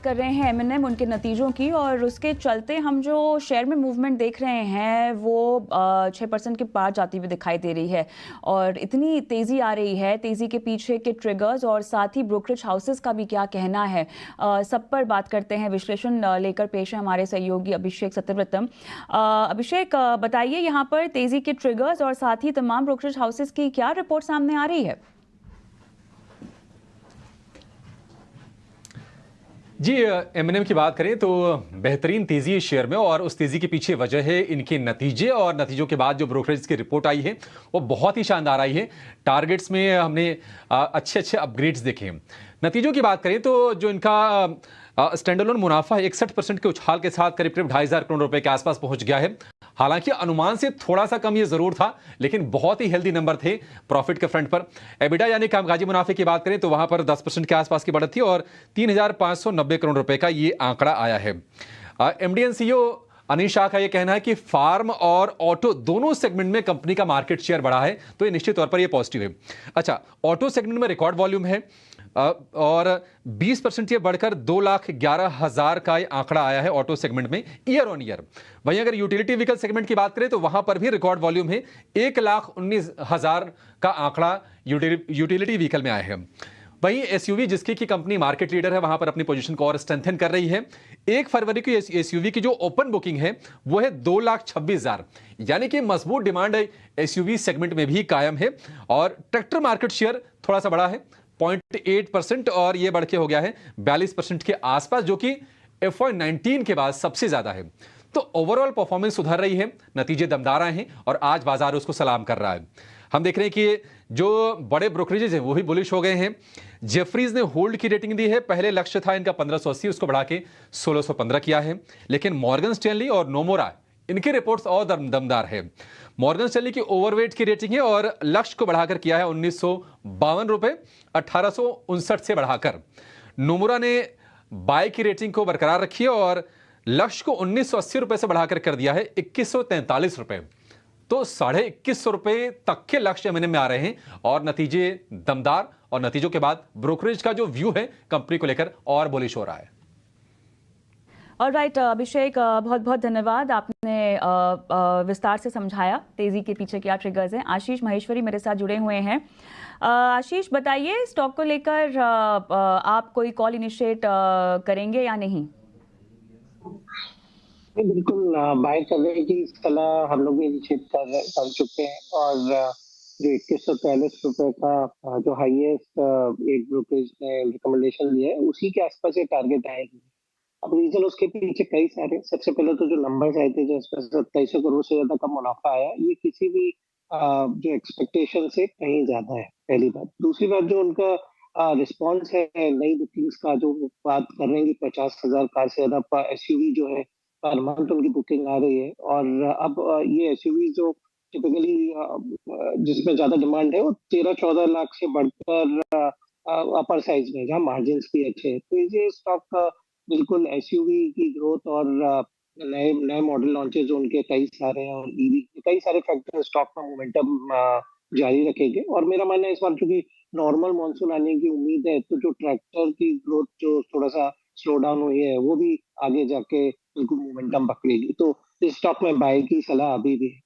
कर रहे हैं एमएनएम उनके नतीजों की, और उसके चलते हम जो शेयर में मूवमेंट देख रहे हैं वो 6% के पार जाती हुई दिखाई दे रही है। और इतनी तेज़ी आ रही है, तेज़ी के पीछे के ट्रिगर्स और साथ ही ब्रोकरेज हाउसेस का भी क्या कहना है, सब पर बात करते हैं। विश्लेषण लेकर पेश है हमारे सहयोगी अभिषेक सत्यव्रतम। अभिषेक, बताइए यहाँ पर तेज़ी के ट्रिगर्स और साथ ही तमाम ब्रोकरेज हाउसेस की क्या रिपोर्ट सामने आ रही है? जी, एमएनएम की बात करें तो बेहतरीन तेजी है शेयर में, और उस तेजी के पीछे वजह है इनके नतीजे, और नतीजों के बाद जो ब्रोकरेज की रिपोर्ट आई है वो बहुत ही शानदार आई है। टारगेट्स में हमने अच्छे अच्छे अपग्रेड्स देखे हैं। नतीजों की बात करें तो जो इनका स्टैंडअलोन मुनाफा 61% के उछाल के साथ करीब करीब 2,500 करोड़ रुपए के आसपास पहुंच गया है। हालांकि अनुमान से थोड़ा सा कम ये जरूर था, लेकिन बहुत ही हेल्दी नंबर थे प्रॉफिट के फ्रंट पर। एबिडा यानी कामकाजी मुनाफे की बात करें तो वहां पर 10% के आसपास की बढ़त थी, और 3,590 करोड़ रुपए का ये आंकड़ा आया है। MD and CEO Anil Shah का यह कहना है कि फार्म और ऑटो दोनों सेगमेंट में कंपनी का मार्केट शेयर बढ़ा है, तो ये निश्चित तौर पर ये पॉजिटिव है। अच्छा, ऑटो सेगमेंट में रिकॉर्ड वॉल्यूम है, और 20% ये बढ़कर 2,11,000 का आंकड़ा आया है ऑटो सेगमेंट में ईयर ऑन ईयर। वहीं अगर यूटिलिटी व्हीकल सेगमेंट की बात करें तो वहां पर भी रिकॉर्ड वॉल्यूम है, 1,19,000 का आंकड़ा यूटिलिटी व्हीकल में आया है। वहीं एसयूवी, जिसकी की कंपनी मार्केट लीडर है, वहां पर अपनी पोजीशन को और स्ट्रेंथन कर रही है। 1 फरवरी की एसयूवी की जो ओपन बुकिंग है वो है 2,26,000, यानी कि मजबूत डिमांड एसयूवी सेगमेंट में भी कायम है। और ट्रैक्टर मार्केट शेयर थोड़ा सा बढ़ा है 0.8%, और यह बढ़ के हो गया है 42% के आसपास, जो कि FY19 के बाद सबसे ज्यादा है। तो ओवरऑल परफॉर्मेंस सुधर रही है, नतीजे दमदार आए हैं, और आज बाजार उसको सलाम कर रहा है। हम देख रहे हैं कि जो बड़े ब्रोकरेजेस हैं वो भी बुलिश हो गए हैं। जेफरीज ने होल्ड की रेटिंग दी है। पहले लक्ष्य था इनका 1580, उसको बढ़ा के 1615 किया है। लेकिन मॉर्गन स्टैनली और नोमोरा, इनकी रिपोर्ट्स और दमदार है। मॉर्गन स्टैनली की ओवरवेट की रेटिंग है, और लक्ष्य को बढ़ाकर किया है 1952 रुपए, 1859 से बढ़ाकर। नोमुरा ने बाय की रेटिंग को बरकरार रखी है, और लक्ष्य को 1980 रुपए से बढ़ाकर कर दिया है 2143 रुपए। तो 2150 रुपए तक के लक्ष्य एमएनएम में आ रहे हैं, और नतीजे दमदार, और नतीजों के बाद ब्रोकरेज का जो व्यू है कंपनी को लेकर और बुलिश हो रहा है। ऑलराइट अभिषेक, बहुत बहुत धन्यवाद, आपने विस्तार से समझाया तेजी के पीछे क्या ट्रिगर्स हैं। आशीष महेश्वरी मेरे साथ जुड़े हुए हैं। आशीष, बताइए, स्टॉक को लेकर आप कोई कॉल इनिशिएट करेंगे या नहीं? बिल्कुल बाय करने की सलाह हम लोग भी इनिशिएट कर चुके हैं, और जो 2143 रुपए का जो हाईएस्ट एक ब्रोकरेज ने रिकमेंडेशन दिया है, उसी के आसपास ये टारगेट आएगी। अब रीजन उसके पीछे कई सारे, सबसे पहले तो जो नंबर्स आए थे जिसमें 2700 करोड़ से ज्यादा का मुनाफा आया, ये किसी भी जो एक्सपेक्टेशन से कहीं ज्यादा है, पहली बात। दूसरी बात, जो उनका रिस्पॉन्स है नई बुकिंग्स का, जो वो बात कर रहे हैं कि 50,000 कार से ज्यादा एसयूवी जो है पर मंथ उनकी बुकिंग आ रही है। और अब ये एसयूवी जो टिपिकली जिसमें ज्यादा डिमांड है, वो 13-14 लाख से बढ़कर अपर साइज में, जहाँ मार्जिन भी अच्छे हैं। तो ये स्टॉक बिल्कुल एसयूवी की ग्रोथ और नए नए मॉडल लॉन्चेस जो उनके कई सारे हैं, और ईवी कई सारे फैक्टर स्टॉक में मोमेंटम जारी रखेंगे। और मेरा मानना है इस बार चूंकि नॉर्मल मॉनसून आने की उम्मीद है, तो जो ट्रैक्टर की ग्रोथ जो थोड़ा सा स्लो डाउन हुई है, वो भी आगे जाके बिल्कुल मोमेंटम पकड़ेगी। तो इस स्टॉक में बाय की सलाह अभी भी है।